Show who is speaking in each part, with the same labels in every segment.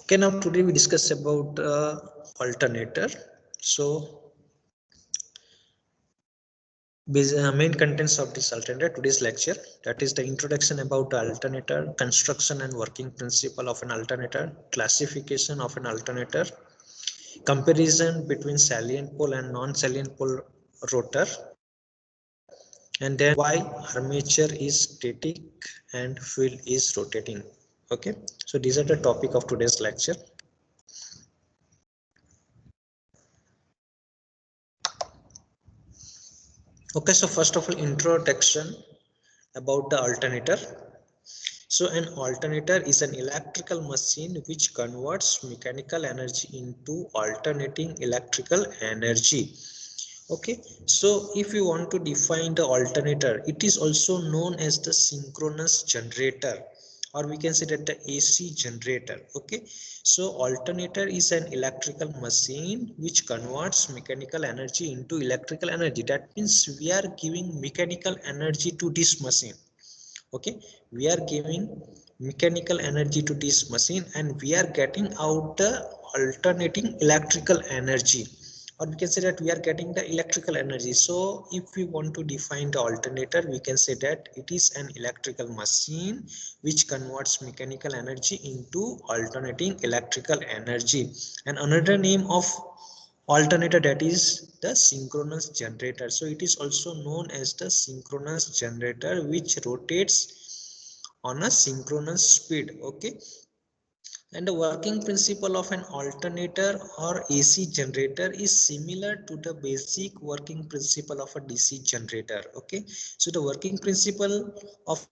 Speaker 1: Okay, now today we discuss about alternator. So main contents of this alternator today's lecture, that is the introduction about the alternator, construction and working principle of an alternator, classification of an alternator, comparison between salient pole and non-salient pole rotor, and then why armature is static and field is rotating. Okay, so these are the topic of today's lecture. Okay, so first of all, introduction about the alternator. So an alternator is an electrical machine which converts mechanical energy into alternating electrical energy. Okay, so if you want to define the alternator, it is also known as the synchronous generator, or we can say that the AC generator. Okay, so alternator is an electrical machine which converts mechanical energy into electrical energy. That means we are giving mechanical energy to this machine. Okay, we are giving mechanical energy to this machine and we are getting out the alternating electrical energy, or we can say that we are getting the electrical energy. So if we want to define the alternator, we can say that it is an electrical machine which converts mechanical energy into alternating electrical energy. And another name of alternator, that is the synchronous generator. So it is also known as the synchronous generator which rotates on a synchronous speed. Okay, and the working principle of an alternator or AC generator is similar to the basic working principle of a DC generator. Okay, so the working principle of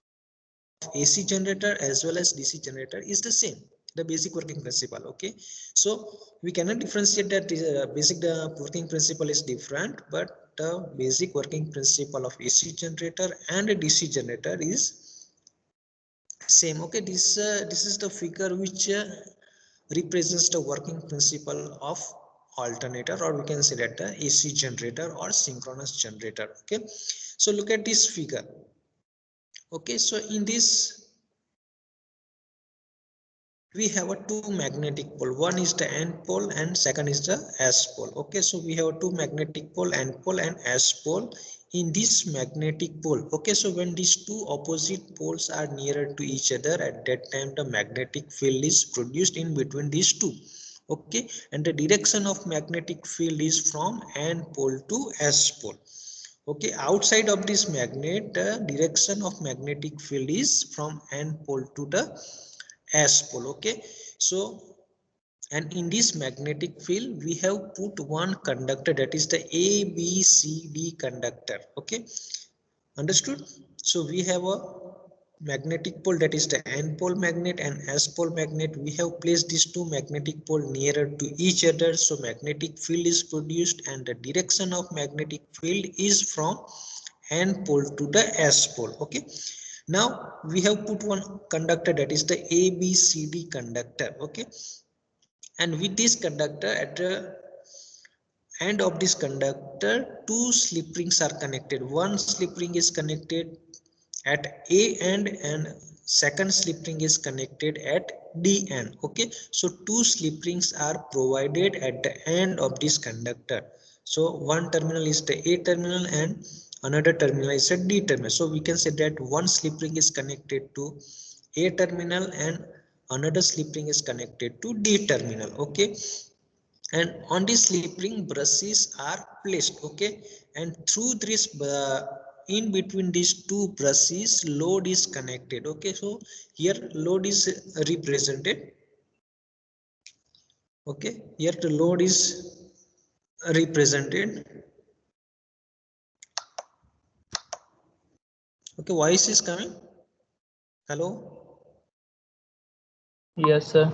Speaker 1: AC generator as well as DC generator is the same, the basic working principle. Okay, so we cannot differentiate that the working principle is different, but the basic working principle of AC generator and a DC generator is same. Okay, this is the figure which represents the working principle of alternator, or we can say that the AC generator or synchronous generator. Okay, so look at this figure. Okay, so in this we have a two magnetic pole. One is the N pole and second is the S pole. Okay, so we have two magnetic pole, N pole and S pole. In this magnetic pole, okay, so when these two opposite poles are nearer to each other, at that time the magnetic field is produced in between these two. Okay, and the direction of magnetic field is from N pole to S pole. Okay, outside of this magnet, the direction of magnetic field is from N pole to the S pole. Okay, so and in this magnetic field we have put one conductor, that is the ABCD conductor. Okay, understood? So we have a magnetic pole, that is the N pole magnet, and S pole magnet. We have placed these two magnetic pole nearer to each other, so magnetic field is produced and the direction of magnetic field is from N pole to the S pole. Okay, now we have put one conductor, that is the ABCD conductor. Okay, and with this conductor, at the end of this conductor, two slip rings are connected. One slip ring is connected at A end and second slip ring is connected at D end. Okay, so two slip rings are provided at the end of this conductor. So one terminal is the A terminal and another terminal is a D terminal. So we can say that one slip ring is connected to A terminal and another slip ring is connected to D terminal. Okay, and on this slip ring brushes are placed. Okay, and through this in between these two brushes load is connected. Okay, so here load is represented. Okay, here the load is represented. Okay, voice is coming. Hello.
Speaker 2: Yes, sir.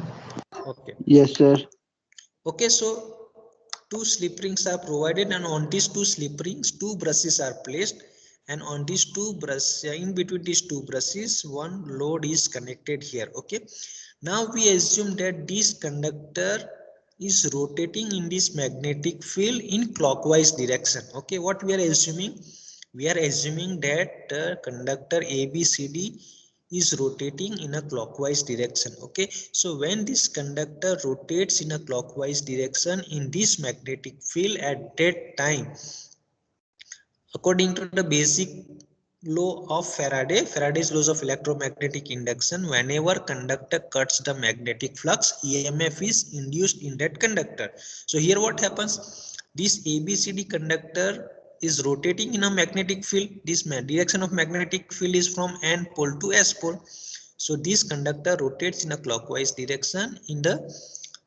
Speaker 1: Okay.
Speaker 3: Yes, sir.
Speaker 1: Okay, so two slip rings are provided and on these two slip rings two brushes are placed, and on these two brushes, in between these two brushes, one load is connected here. Okay, now we assume that this conductor is rotating in this magnetic field in clockwise direction. Okay, what we are assuming? We are assuming that the conductor ABCD is rotating in a clockwise direction. Okay, so when this conductor rotates in a clockwise direction in this magnetic field at that time, according to the basic law of Faraday's laws of electromagnetic induction, whenever conductor cuts the magnetic flux, EMF is induced in that conductor. So here what happens? This ABCD conductor is rotating in a magnetic field. This direction of magnetic field is from N pole to S pole. So this conductor rotates in a clockwise direction in the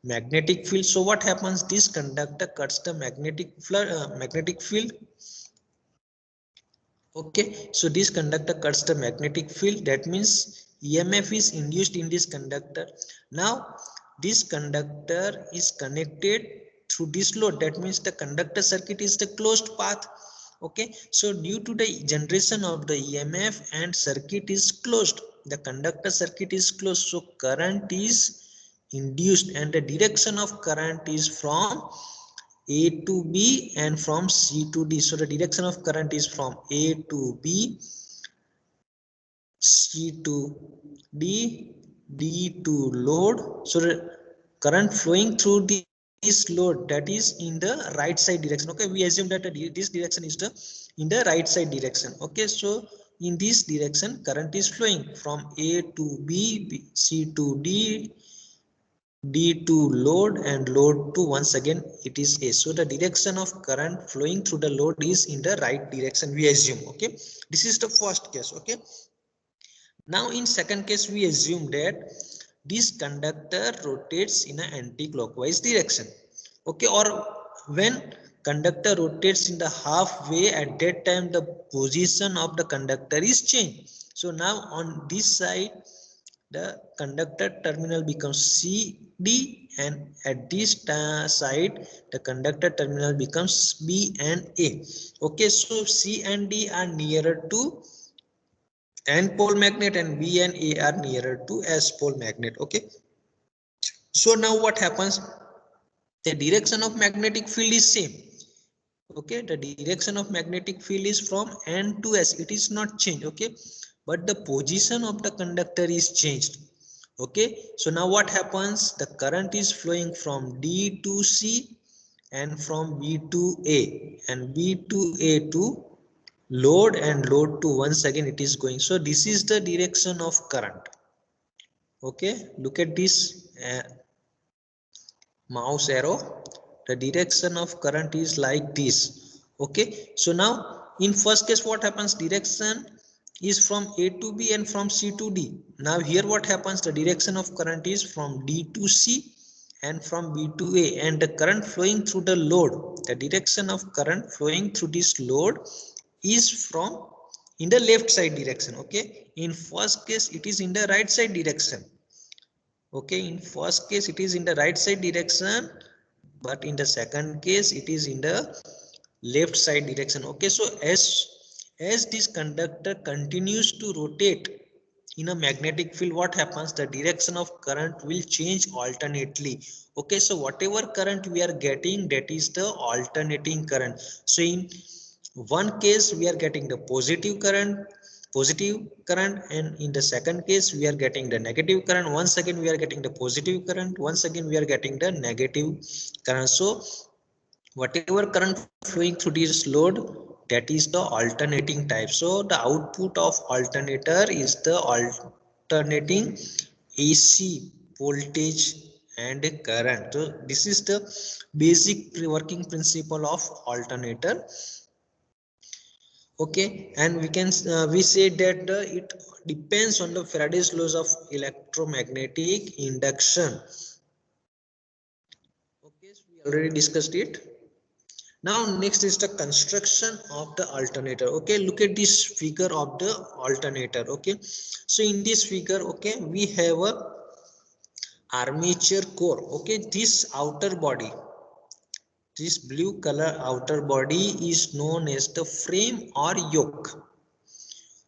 Speaker 1: magnetic field. So what happens? This conductor cuts the magnetic field. Okay, so this conductor cuts the magnetic field. That means EMF is induced in this conductor. Now this conductor is connected through this load. That means the conductor circuit is the closed path. Okay, so due to the generation of the EMF and circuit is closed, the conductor circuit is closed, so current is induced and the direction of current is from A to B and from C to D. So the direction of current is from A to B, C to D, D to load. So the current flowing through this load, that is in the right side direction. Okay, we assume that this direction is in the right side direction. Okay, so in this direction current is flowing from A to B, C to D, D to load, and load to once again it is A. So the direction of current flowing through the load is in the right direction, we assume. Okay, this is the first case. Okay, now in second case we assume that this conductor rotates in an anti-clockwise direction. Okay, or when conductor rotates in the halfway, at that time the position of the conductor is changed. So now on this side the conductor terminal becomes CD, and at this side the conductor terminal becomes B and A. Okay, so C and D are nearer to N pole magnet and B and A are nearer to S pole magnet. Okay, so now what happens? The direction of magnetic field is same. Okay, the direction of magnetic field is from N to S, it is not changed. Okay, but the position of the conductor is changed. Okay, so now what happens? The current is flowing from D to C and from B to A and B to A to load, and load to once again it is going. So this is the direction of current. Okay, look at this mouse arrow. The direction of current is like this. Okay, so now in first case what happens? Direction is from A to B and from C to D. Now here what happens? The direction of current is from D to C and from B to A, and the current flowing through the load, the direction of current flowing through this load is from in the left side direction. Okay, in first case it is in the right side direction. Okay, in first case it is in the right side direction, but in the second case it is in the left side direction. Okay, so as this conductor continues to rotate in a magnetic field, what happens? The direction of current will change alternately. Okay, so whatever current we are getting, that is the alternating current. So in one case we are getting the positive current, and in the second case we are getting the negative current. Once again we are getting the positive current, once again we are getting the negative current. So whatever current flowing through this load, that is the alternating type. So the output of alternator is the alternating AC voltage and current. So this is the basic working principle of alternator. Okay, and we say that it depends on the Faraday's laws of electromagnetic induction. Okay, so we already discussed it. Now next is the construction of the alternator. Okay, look at this figure of the alternator. Okay, so in this figure, okay, we have a armature core. Okay, this outer body, this blue color outer body is known as the frame or yoke.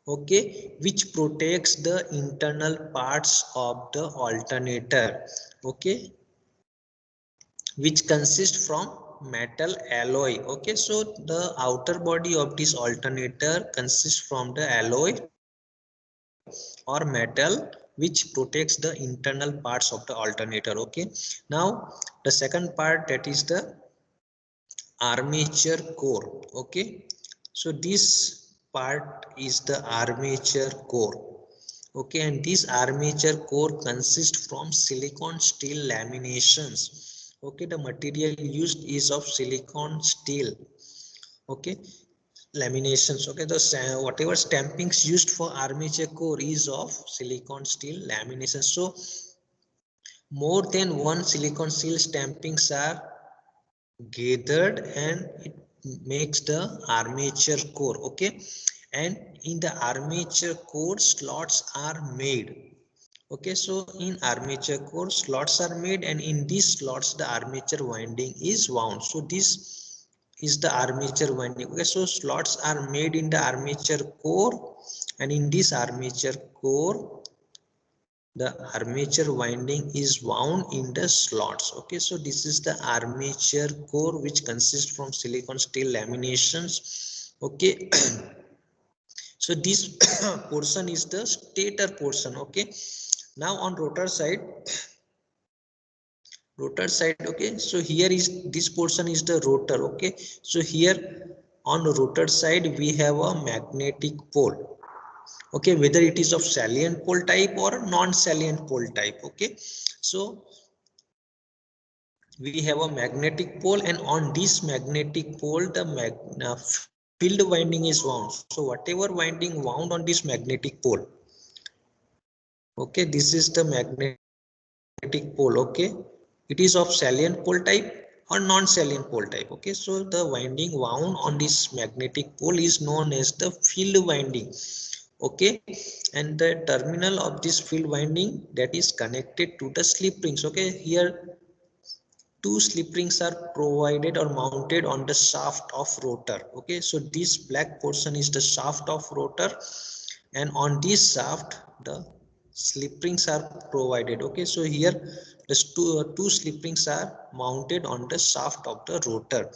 Speaker 1: Okay, which protects the internal parts of the alternator. Okay, which consists from metal alloy. Okay, so the outer body of this alternator consists from the alloy or metal which protects the internal parts of the alternator. Okay, now the second part, that is the armature core. Okay, so this part is the armature core. Okay, and this armature core consists from silicon steel laminations. Okay, the material used is of silicon steel. Okay, laminations. Okay, the whatever stampings used for armature core is of silicon steel laminations. So more than one silicon steel stampings are gathered and it makes the armature core. Okay, and in the armature core slots are made. Okay, so in armature core slots are made, and in these slots the armature winding is wound. So this is the armature winding. Okay, so slots are made in the armature core, and in this armature core the armature winding is wound in the slots. Okay, so this is the armature core, which consists from silicon steel laminations. Okay, so this portion is the stator portion. Okay, now on rotor side. Okay, so here is this portion is the rotor. Okay, so here on rotor side we have a magnetic pole. Okay, whether it is of salient pole type or non-salient pole type. Okay, so we have a magnetic pole, and on this magnetic pole the field winding is wound. So whatever winding wound on this magnetic pole, okay, this is the magnetic pole. Okay, it is of salient pole type or non-salient pole type. Okay, so the winding wound on this magnetic pole is known as the field winding. Okay, and the terminal of this field winding, that is connected to the slip rings. Okay, here two slip rings are provided or mounted on the shaft of rotor. Okay, so this black portion is the shaft of rotor, and on this shaft the slip rings are provided. Okay, so here the two slip rings are mounted on the shaft of the rotor.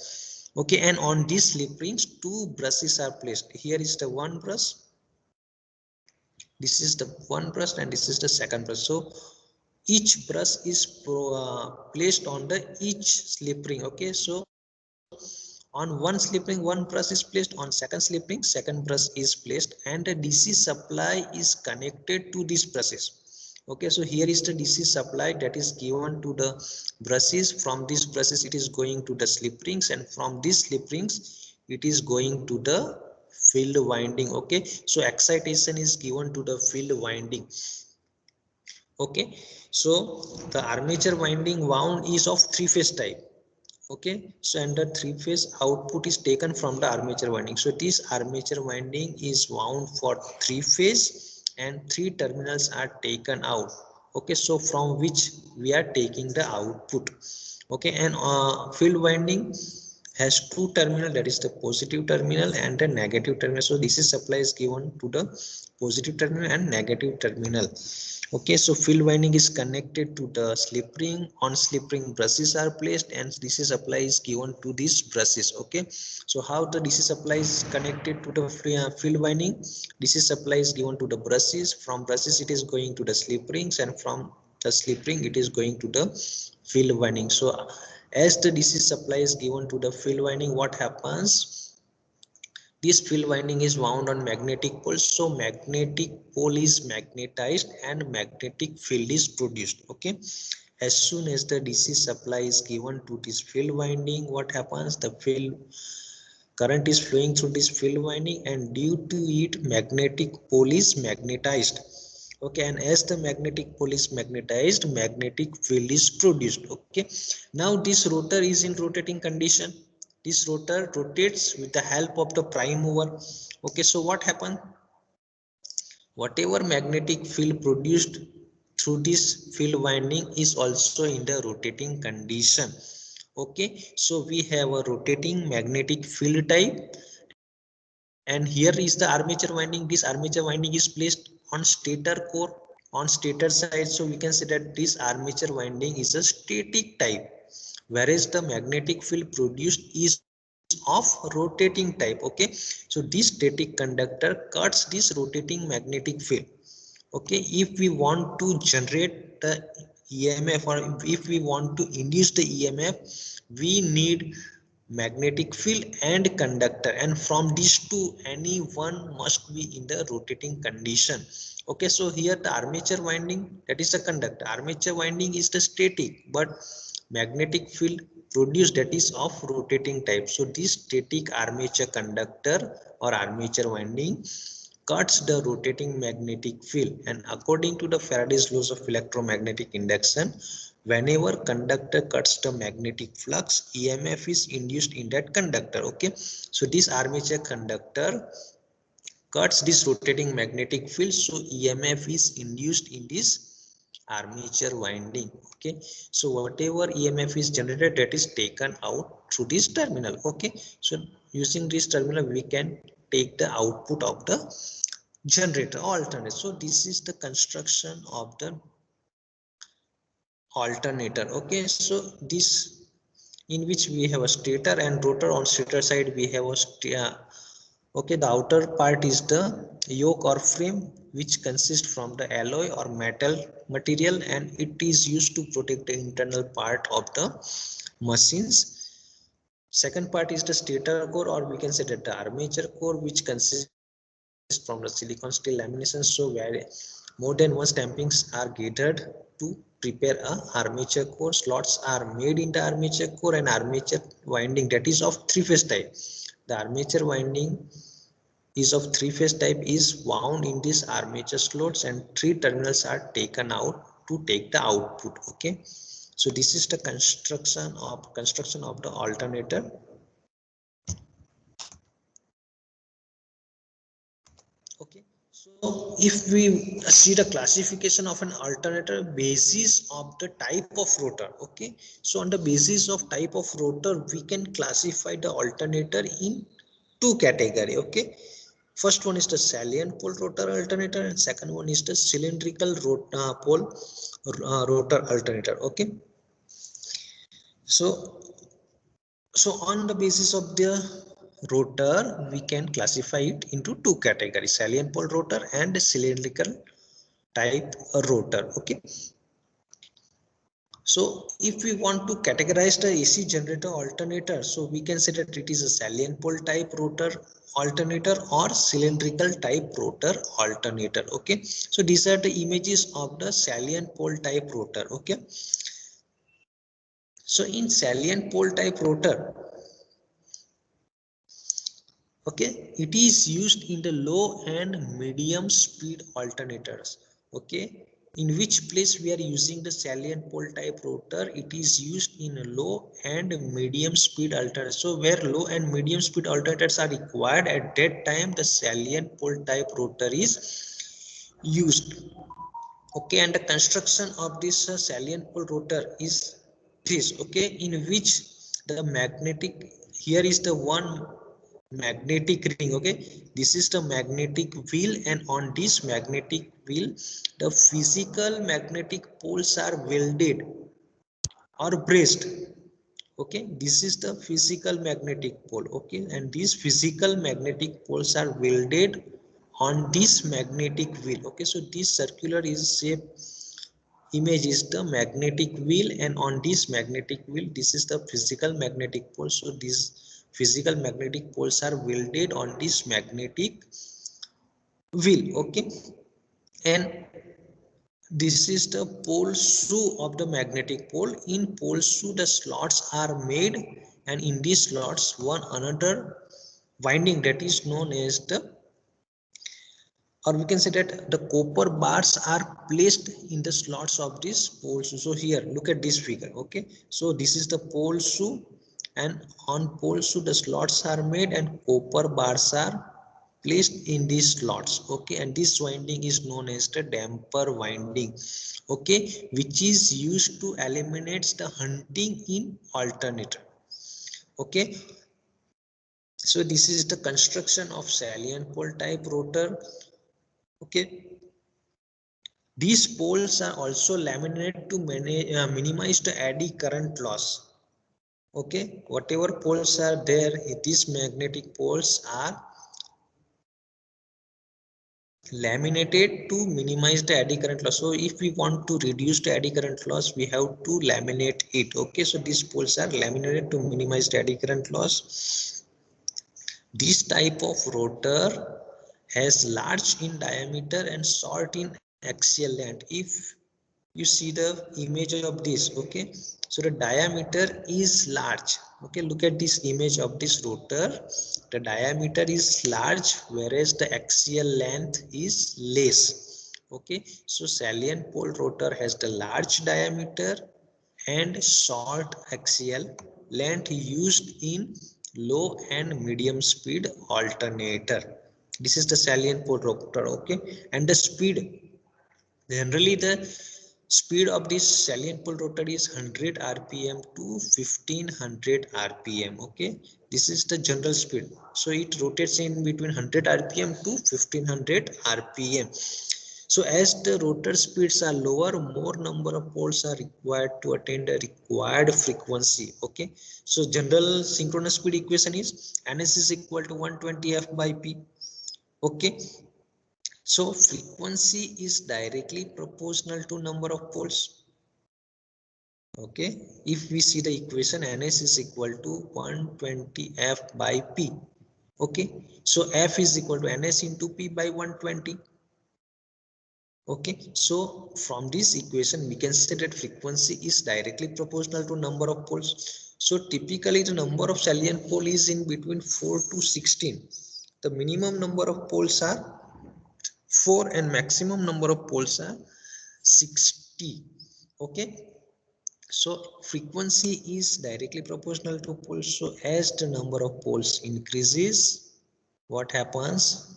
Speaker 1: Okay, and on these slip rings two brushes are placed. Here is the one brush, this is the one brush, and this is the second brush. So each brush is placed on the each slip ring. Okay, so on one slip ring one brush is placed, on second slip ring second brush is placed, and the DC supply is connected to these brushes. Okay, so here is the DC supply that is given to the brushes. From these brushes it is going to the slip rings, and from these slip rings it is going to the field winding. Okay, so excitation is given to the field winding. Okay, so the armature winding wound is of three-phase type. Okay, so and the three-phase output is taken from the armature winding. So this armature winding is wound for three-phase, and three terminals are taken out. Okay, so from which we are taking the output. Okay, and field winding has two terminal, that is the positive terminal and the negative terminal. So DC supply is given to the positive terminal and negative terminal. Okay, so field winding is connected to the slip ring. On slip ring brushes are placed, and DC supply is given to these brushes. Okay, so how the DC supply is connected to the field winding? DC supply is given to the brushes. From brushes it is going to the slip rings, and from the slip ring it is going to the field winding. So as the DC supply is given to the field winding, what happens? This field winding is wound on magnetic pole. So magnetic pole is magnetized and magnetic field is produced. Okay, as soon as the DC supply is given to this field winding, what happens? The field current is flowing through this field winding, and due to it magnetic pole is magnetized. Okay, and as the magnetic pole is magnetized, magnetic field is produced. Okay, now this rotor is in rotating condition. This rotor rotates with the help of the prime mover. Okay, so what happened? Whatever magnetic field produced through this field winding is also in the rotating condition. Okay, so we have a rotating magnetic field type, and here is the armature winding. This armature winding is placed on stator core, on stator side. So we can say that this armature winding is a static type, whereas the magnetic field produced is of rotating type. Okay, so this static conductor cuts this rotating magnetic field. Okay, if we want to generate the EMF or if we want to induce the EMF, we need magnetic field and conductor, and from these two any one must be in the rotating condition. Okay, so here the armature winding, that is the conductor, armature winding is the static, but magnetic field produced, that is of rotating type. So this static armature conductor or armature winding cuts the rotating magnetic field, and according to the Faraday's laws of electromagnetic induction, whenever conductor cuts the magnetic flux, EMF is induced in that conductor. Okay, so this armature conductor cuts this rotating magnetic field, so EMF is induced in this armature winding. Okay, so whatever EMF is generated, that is taken out through this terminal. Okay, so using this terminal we can take the output of the generator alternator. So this is the construction of the alternator. Okay, so this, in which we have a stator and rotor. On stator side we have a okay, the outer part is the yoke or frame, which consists from the alloy or metal material, and it is used to protect the internal part of the machines. Second part is the stator core, or we can say that the armature core, which consists from the silicon steel lamination. So where more than one stampings are gathered to prepare a armature core. Slots are made in the armature core, and armature winding, that is of three-phase type. The armature winding is of three-phase type is wound in these armature slots, and three terminals are taken out to take the output. Okay, so this is the construction of the alternator. Okay, so if we see the classification of an alternator basis of the type of rotor. Okay, so on the basis of type of rotor we can classify the alternator in two category. Okay, first one is the salient pole rotor alternator, and second one is the cylindrical pole rotor alternator. Okay, so on the basis of the rotor we can classify it into two categories: salient pole rotor and cylindrical type rotor. Okay, so if we want to categorize the AC generator alternator, so we can say that it is a salient pole type rotor alternator or cylindrical type rotor alternator. Okay, so these are the images of the salient pole type rotor. Okay, so in salient pole type rotor, okay, it is used in the low and medium speed alternators. Okay, in which place we are using the salient pole type rotor, it is used in a low and medium speed alternators. So where low and medium speed alternators are required, at that time the salient pole type rotor is used. Okay, and the construction of this salient pole rotor is this. Okay, in which the magnetic, here is the one magnetic ring. Okay, this is the magnetic wheel, and on this magnetic wheel the physical magnetic poles are welded or braced. Okay, this is the physical magnetic pole. Okay, and these physical magnetic poles are welded on this magnetic wheel. Okay, so this circular is shape image is the magnetic wheel, and on this magnetic wheel this is the physical magnetic pole. So these physical magnetic poles are welded on this magnetic wheel. Okay, and this is the pole shoe of the magnetic pole. In pole shoe the slots are made, and in these slots one another winding, that is known as the, or we can say that the copper bars are placed in the slots of this pole shoe. So here look at this figure. Okay, so this is the pole shoe, and on pole shoe the slots are made and copper bars are placed in these slots. Okay, and this winding is known as the damper winding. Okay, which is used to eliminate the hunting in alternator. Okay, so this is the construction of salient pole type rotor. Okay, these poles are also laminated to minimize the eddy current loss. Okay, whatever poles are there, these magnetic poles are laminated to minimize the eddy current loss. So if we want to reduce the eddy current loss, we have to laminate it. Okay, so these poles are laminated to minimize the eddy current loss. This type of rotor has large in diameter and short in axial length. If you see the image of this, okay, so the diameter is large. Okay, look at this image of this rotor. The diameter is large, whereas the axial length is less. Okay, so salient pole rotor has the large diameter and short axial length used in low and medium speed alternator. This is the salient pole rotor. Okay, and the speed, generally the speed of this salient pole rotor is 100 rpm to 1500 rpm. Okay, this is the general speed. So it rotates in between 100 rpm to 1500 rpm. So as the rotor speeds are lower, more number of poles are required to attain the required frequency. Okay, so general synchronous speed equation is ns is equal to 120 f by p. Okay, so frequency is directly proportional to number of poles. Okay, if we see the equation, ns is equal to 120 f by p. Okay, so f is equal to ns into p by 120. Okay, so from this equation we can say that frequency is directly proportional to number of poles. So typically the number of salient pole is in between 4 to 16. The minimum number of poles are 4 and maximum number of poles are 60. Okay, so frequency is directly proportional to poles. So as the number of poles increases, what happens?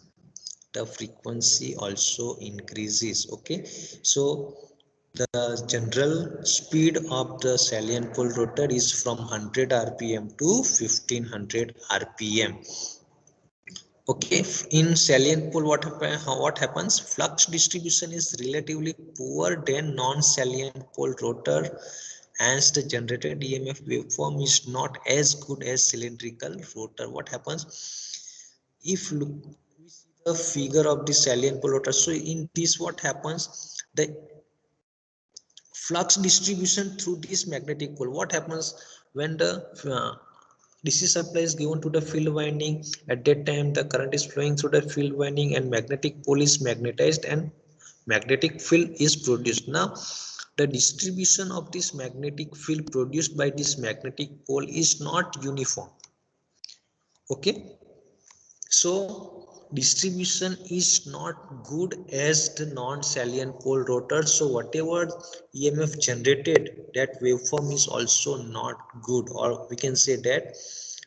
Speaker 1: The frequency also increases. Okay, so the general speed of the salient pole rotor is from 100 rpm to 1500 rpm. Okay, in salient pole what happens? Flux distribution is relatively poor than non-salient pole rotor, as the generated EMF waveform is not as good as cylindrical rotor. What happens? If look, we see the figure of the salient pole rotor. So in this what happens? The flux distribution through this magnetic pole. What happens when the DC supply is given to the field winding? At that time the current is flowing through the field winding and magnetic pole is magnetized and magnetic field is produced. Now the distribution of this magnetic field produced by this magnetic pole is not uniform. Okay, so distribution is not good as the non-salient pole rotor. So whatever EMF generated, that waveform is also not good, or we can say that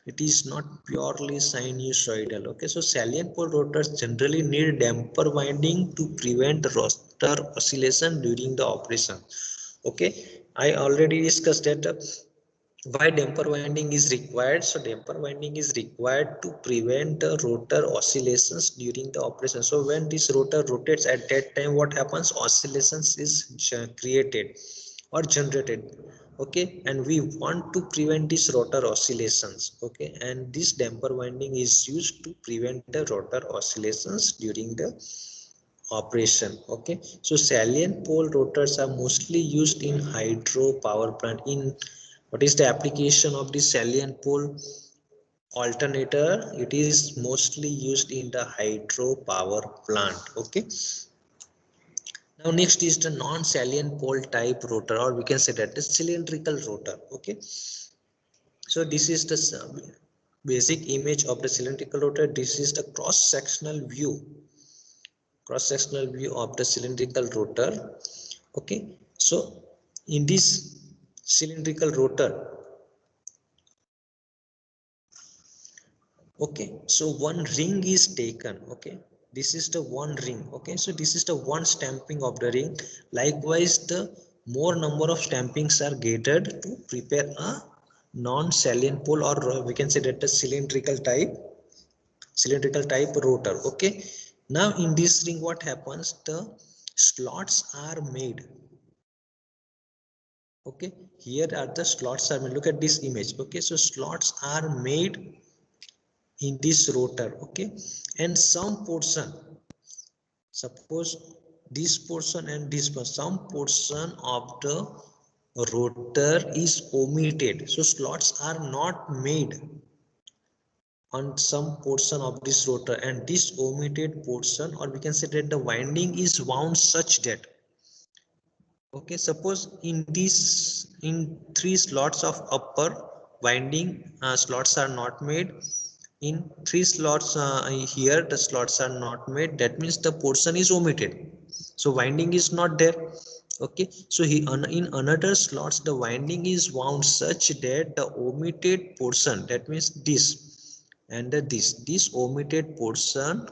Speaker 1: it is not purely sinusoidal. Okay, so salient pole rotors generally need damper winding to prevent rotor oscillation during the operation. Okay, I already discussed that why damper winding is required. So damper winding is required to prevent the rotor oscillations during the operation. So when this rotor rotates, at that time what happens? Oscillations is created or generated. Okay, and we want to prevent these rotor oscillations. Okay, and this damper winding is used to prevent the rotor oscillations during the operation. Okay, so salient pole rotors are mostly used in hydro power plant. In what is the application of the salient pole alternator? It is mostly used in the hydro power plant. Okay, now next is the non-salient pole type rotor, or we can say that the cylindrical rotor. Okay, so this is the basic image of the cylindrical rotor. This is the cross-sectional view of the cylindrical rotor. Okay, so in this cylindrical rotor, okay, so one ring is taken. Okay, this is the one ring. Okay, so this is the one stamping of the ring. Likewise, the more number of stampings are gathered to prepare a non-salient pole, or we can say that the cylindrical type rotor. Okay, now in this ring what happens? The slots are made. Okay, here are the slots are made. Look at this image. Okay, so slots are made in this rotor. Okay, and some portion Suppose this portion and this portion, some portion of the rotor is omitted, so slots are not made on some portion of this rotor, and this omitted portion, or we can say that the winding is wound such that, okay, suppose in this, in three slots of upper winding, slots are not made. In three slots here the slots are not made, that means the portion is omitted, so winding is not there. Okay, so in another slots the winding is wound such that the omitted portion, that means this and this omitted portion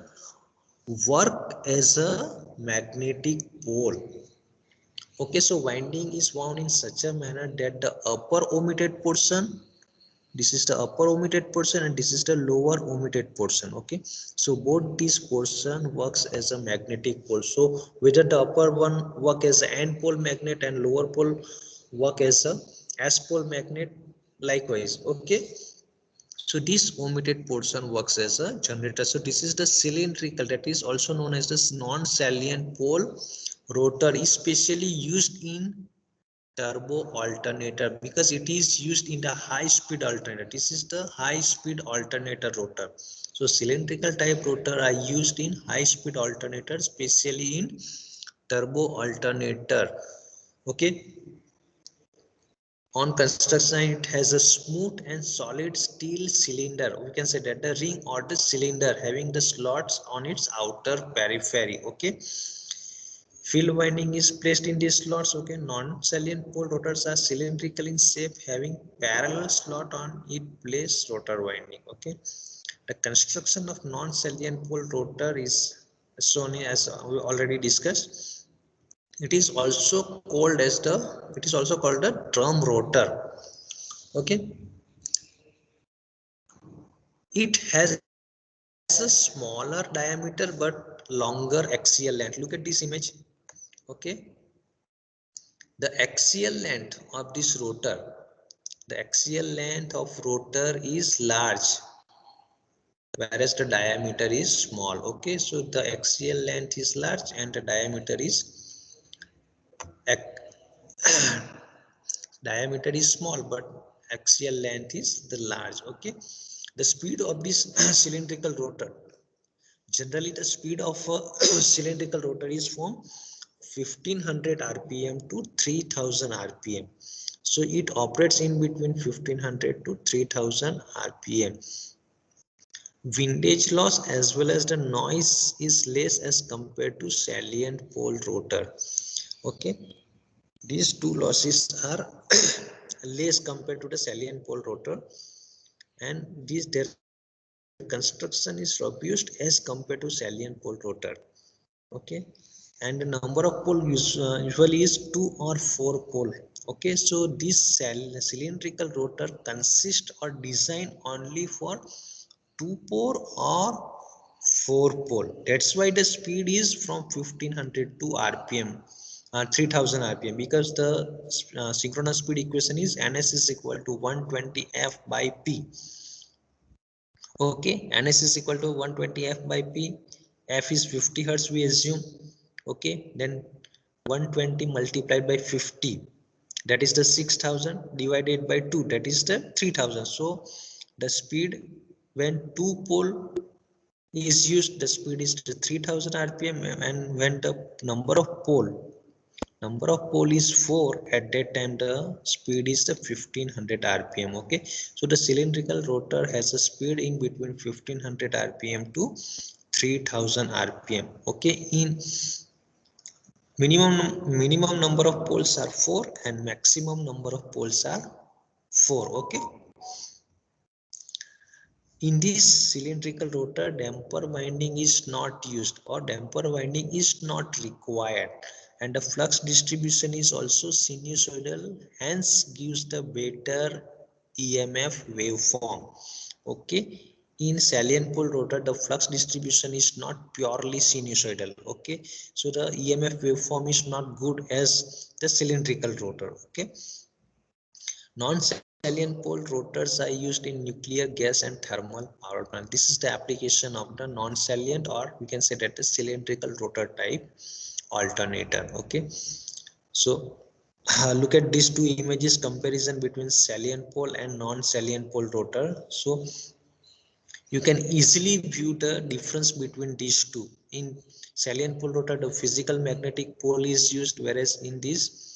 Speaker 1: work as a magnetic pole. Okay, so winding is wound in such a manner that the upper omitted portion, this is the upper omitted portion and this is the lower omitted portion. Okay, so both these portion works as a magnetic pole. So whether the upper one work as an N pole magnet and lower pole work as a S pole magnet, likewise. Okay, so this omitted portion works as a generator. So this is the cylindrical, that is also known as the non-salient pole rotor, especially used in turbo alternator because it is used in the high speed alternator. This is the high speed alternator rotor. So cylindrical type rotor are used in high speed alternator, especially in turbo alternator. Okay, on construction it has a smooth and solid steel cylinder, we can say that the ring or the cylinder having the slots on its outer periphery. Okay, field winding is placed in these slots. Okay, non-salient pole rotors are cylindrical in shape, having parallel slot on it place rotor winding. Okay, the construction of non-salient pole rotor is shown as we already discussed. It is also called as the drum rotor. Okay, it has a smaller diameter but longer axial length. Look at this image. Okay, the axial length of this rotor, the axial length of rotor is large, whereas the diameter is small. Okay, so the axial length is large and the diameter is diameter is small, but axial length is the large. Okay, the speed of this cylindrical rotor, generally the speed of a cylindrical rotor is from 1500 rpm to 3000 rpm. So it operates in between 1500 to 3000 rpm. Windage loss as well as the noise is less as compared to salient pole rotor. Okay, these two losses are less compared to the salient pole rotor, and this their construction is robust as compared to salient pole rotor. Okay, and the number of pole usually is 2 or 4 pole. Okay, so this cylindrical rotor consists or designed only for 2 pole or 4 pole. That's why the speed is from 1500 to rpm, 3000 rpm, because the synchronous speed equation is ns is equal to 120 f by p. Okay, ns is equal to 120 f by p. F is 50 hertz, we assume. Okay, then 120 multiplied by 50, that is the 6000, divided by 2, that is the 3000. So the speed when 2 pole is used, the speed is the 3000 rpm, and when the number of pole is 4, at that time the speed is the 1500 rpm. Okay, so the cylindrical rotor has a speed in between 1500 rpm to 3000 rpm. Okay, in minimum number of poles are 4 and maximum number of poles are 4. Okay, in this cylindrical rotor damper winding is not used, or damper winding is not required, and the flux distribution is also sinusoidal, hence gives the better EMF waveform. Okay, in salient pole rotor the flux distribution is not purely sinusoidal. Okay, so the EMF waveform is not good as the cylindrical rotor. Okay, non salient pole rotors are used in nuclear, gas and thermal power plant. This is the application of the non-salient, or we can say that the cylindrical rotor type alternator. Okay, so look at these two images, comparison between salient pole and non-salient pole rotor. So you can easily view the difference between these two. In salient pole rotor, the physical magnetic pole is used, whereas in this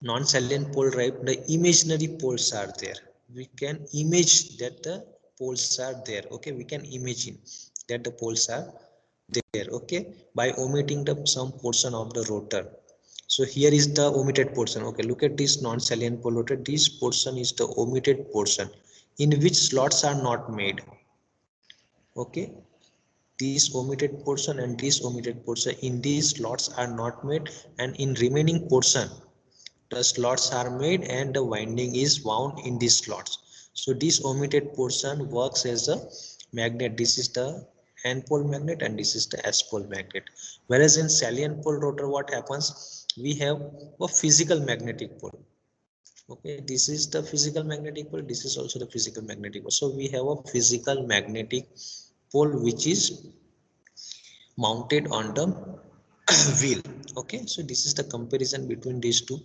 Speaker 1: non-salient pole type, the imaginary poles are there. We can image that the poles are there. Okay, we can imagine that the poles are there. Okay, by omitting the some portion of the rotor. So here is the omitted portion. Okay, look at this non-salient pole rotor. This portion is the omitted portion in which slots are not made. Okay, this omitted portion and this omitted portion, in these slots are not made, and in remaining portion the slots are made and the winding is wound in these slots. So this omitted portion works as a magnet. This is the N pole magnet and this is the S pole magnet. Whereas in salient pole rotor, what happens, we have a physical magnetic pole. Okay, this is the physical magnetic pole, this is also the physical magnetic pole. So we have a physical magnetic pole which is mounted on the wheel. Okay, so this is the comparison between these two.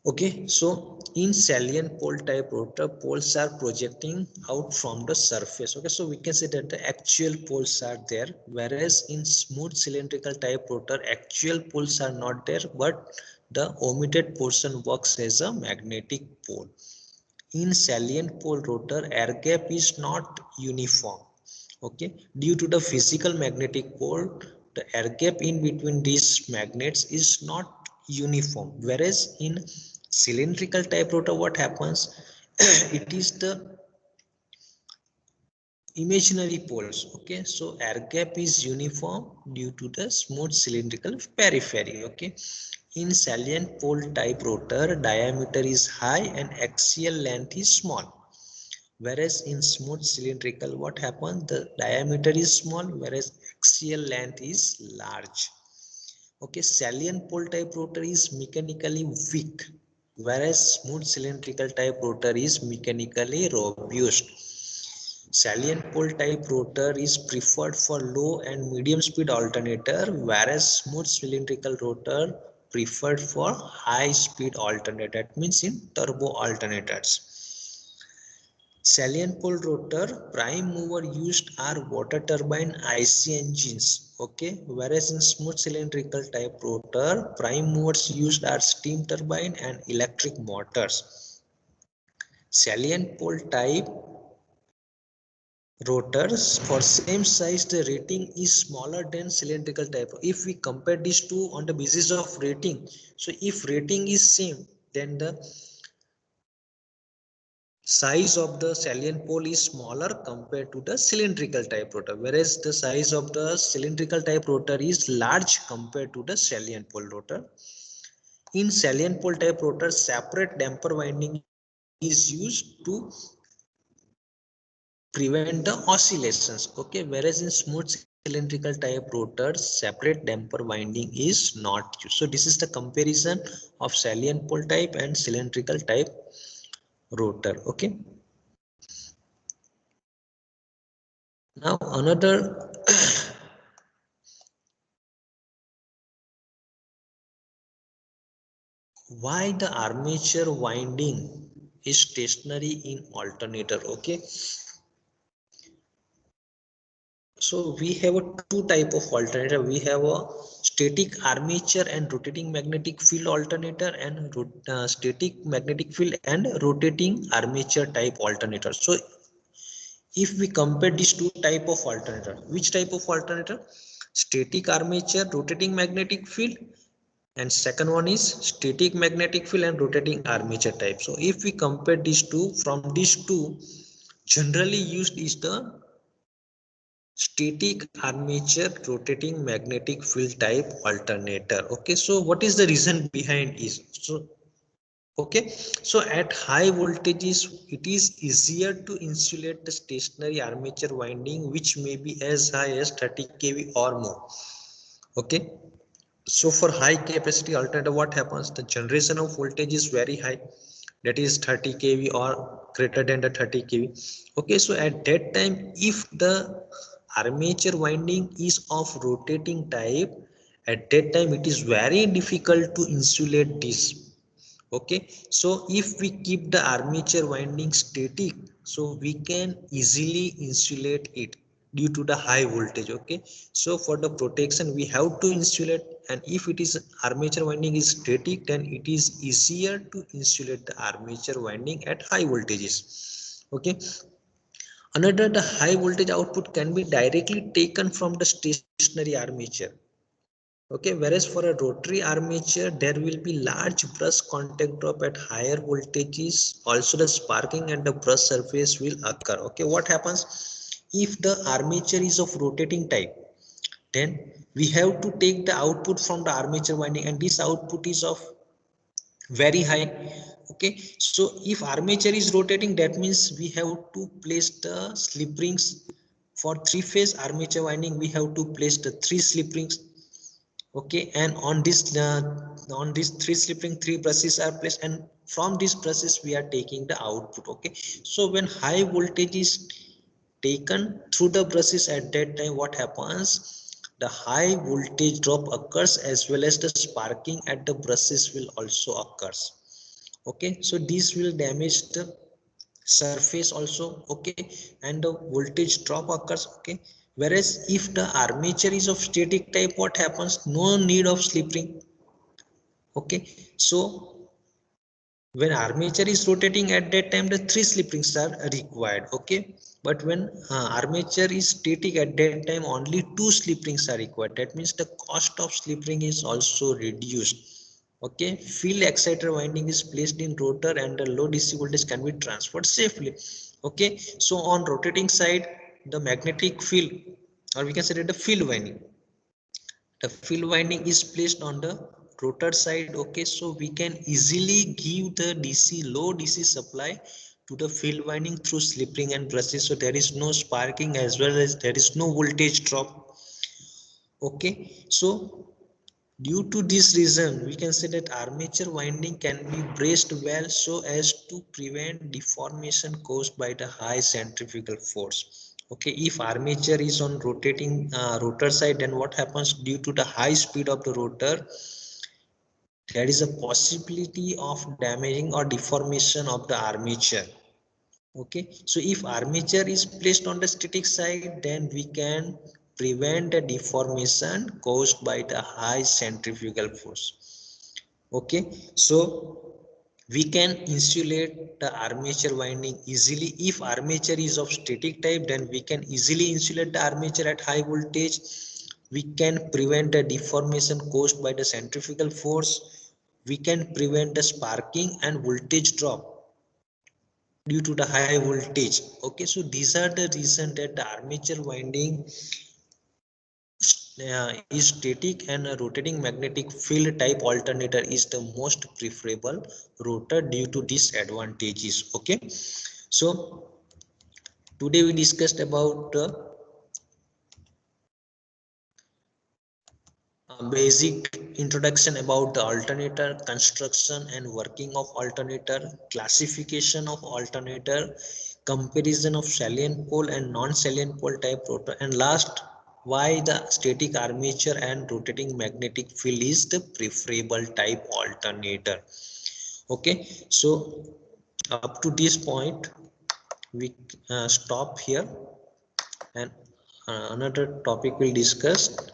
Speaker 1: Okay, so in salient pole type rotor, poles are projecting out from the surface. Okay, so we can say that the actual poles are there, whereas in smooth cylindrical type rotor, actual poles are not there, but the omitted portion works as a magnetic pole. In salient pole rotor, air gap is not uniform. Okay, due to the physical magnetic pole, the air gap in between these magnets is not uniform, whereas in cylindrical type rotor, what happens, it is the imaginary poles. Okay, so air gap is uniform due to the smooth cylindrical periphery. Okay, in salient pole type rotor, diameter is high and axial length is small, whereas in smooth cylindrical, what happens, the diameter is small whereas axial length is large. Okay, salient pole type rotor is mechanically weak, whereas smooth cylindrical type rotor is mechanically robust. Salient pole type rotor is preferred for low and medium speed alternator, whereas smooth cylindrical rotor preferred for high speed alternator, that means in turbo alternators. Salient pole rotor prime mover used are water turbine IC engines. Okay, whereas in smooth cylindrical type rotor, prime movers used are steam turbine and electric motors. Salient pole type rotors, for same size, the rating is smaller than cylindrical type. If we compare these two on the basis of rating, so if rating is same, then the size of the salient pole is smaller compared to the cylindrical type rotor, whereas the size of the cylindrical type rotor is large compared to the salient pole rotor. In salient pole type rotor, separate damper winding is used to prevent the oscillations. Okay, whereas in smooth cylindrical type rotor, separate damper winding is not used. So this is the comparison of salient pole type and cylindrical type rotor. Okay, now another why the armature winding is stationary in alternator. Okay, so we have a two type of alternator. We have a static armature and rotating magnetic field alternator, and static magnetic field and rotating armature type alternator. So if we compare these two type of alternator, which type of alternator, static armature rotating magnetic field, and second one is static magnetic field and rotating armature type. So if we compare these two, from these two, generally used is the static armature rotating magnetic field type alternator. Okay, so what is the reason behind is, so okay, so at high voltages it is easier to insulate the stationary armature winding, which may be as high as 30 kV or more. Okay, so for high capacity alternator, what happens, the generation of voltage is very high, that is 30 kV or greater than the 30 kV. Okay, so at that time, if the armature winding is of rotating type, at that time it is very difficult to insulate this. Okay, so if we keep the armature winding static, so we can easily insulate it due to the high voltage. Okay, so for the protection we have to insulate, and if it is armature winding is static, then it is easier to insulate the armature winding at high voltages. Okay, another, the high voltage output can be directly taken from the stationary armature. Okay, whereas for a rotary armature there will be large brush contact drop at higher voltages. Also the sparking at the brush surface will occur. Okay, what happens if the armature is of rotating type? Then we have to take the output from the armature winding, and this output is of very high. Okay, so if armature is rotating, that means we have to place the slip rings. For three phase armature winding we have to place the three slip rings. Okay, and on this three slip ring, three brushes are placed, and from these brushes we are taking the output. Okay, so when high voltage is taken through the brushes, at that time what happens, the high voltage drop occurs, as well as the sparking at the brushes will also occurs. Okay, so this will damage the surface also. Okay, and the voltage drop occurs. Okay, whereas if the armature is of static type, what happens, no need of slip ring. Okay, so when armature is rotating, at that time the three slip rings are required. Okay, but when armature is static, at that time only two slip rings are required. That means the cost of slip ring is also reduced. Okay, field exciter winding is placed in rotor, and the low DC voltage can be transferred safely. Okay, so on rotating side, the magnetic field, or we can say that the field winding, the field winding is placed on the rotor side. Okay, so we can easily give the DC, low DC supply to the field winding through slip ring and brushes, so there is no sparking, as well as there is no voltage drop. Okay, so due to this reason we can say that armature winding can be braced well, so as to prevent deformation caused by the high centrifugal force. Okay, if armature is on rotating rotor side, then what happens, due to the high speed of the rotor, there is a possibility of damaging or deformation of the armature. Okay, so if armature is placed on the static side, then we can prevent the deformation caused by the high centrifugal force. Okay, so we can insulate the armature winding easily. If armature is of static type, then we can easily insulate the armature at high voltage. We can prevent the deformation caused by the centrifugal force. We can prevent the sparking and voltage drop due to the high voltage. Okay, so these are the reason that the armature winding is static, and a rotating magnetic field type alternator is the most preferable rotor due to these advantages. Okay, so today we discussed about basic introduction about the alternator, construction and working of alternator, classification of alternator, comparison of salient pole and non-salient pole type rotor, and last, why the static armature and rotating magnetic field is the preferable type alternator. Okay, so up to this point we stop here, and another topic we'll discuss